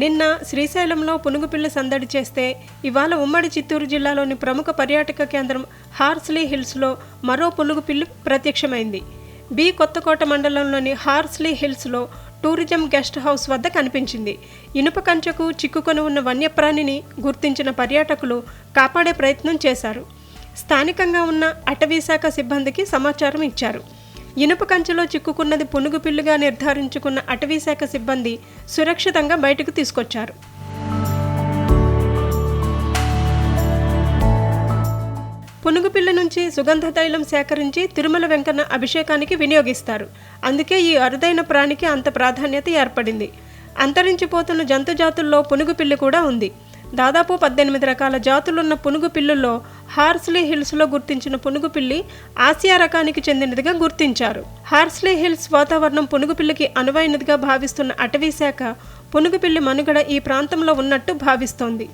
నిన్న శ్రీశైలంలో పునుగుపిల్లి సందడి చేస్తే ఇవాళ ఉమ్మడి చిత్తూరు జిల్లాలోని ప్రముఖ పర్యాటక కేంద్రం హార్స్లీ హిల్స్లో మరో పునుగుపిల్లి ప్రత్యక్షమైంది. బి కొత్తకోట మండలంలోని హార్స్లీ హిల్స్లో టూరిజం గెస్ట్ హౌస్ వద్ద కనిపించింది. ఇనుప కంచెకు చిక్కుకొని ఉన్న వన్యప్రాణిని గుర్తించిన పర్యాటకులు కాపాడే ప్రయత్నం చేశారు. స్థానికంగా ఉన్న అటవీశాఖ సిబ్బందికి సమాచారం ఇచ్చారు. ఇనుప కంచెలో చిక్కుకున్నది పునుగుపిల్లిగా నిర్ధారించుకున్న అటవీశాఖ సిబ్బంది సురక్షితంగా బయటకు తీసుకొచ్చారు. పునుగుపిల్లి నుంచి సుగంధ తైలం సేకరించి తిరుమల వెంకన్న అభిషేకానికి వినియోగిస్తారు. అందుకే ఈ అరుదైన ప్రాణికి అంత ప్రాధాన్యత ఏర్పడింది. అంతరించిపోతున్న జంతు జాతుల్లో పునుగుపిల్లి కూడా ఉంది. దాదాపు 18 రకాల జాతులున్న పునుగుపిల్లుల్లో హార్స్లీ హిల్స్లో గుర్తించిన పునుగుపిల్లి ఆసియా రకానికి చెందినదిగా గుర్తించారు. హార్స్లీ హిల్స్ వాతావరణం పునుగుపిల్లికి అనువైనదిగా భావిస్తున్న అటవీశాఖ పునుగుపిల్లి మనుగడ ఈ ప్రాంతంలో ఉన్నట్టు భావిస్తోంది.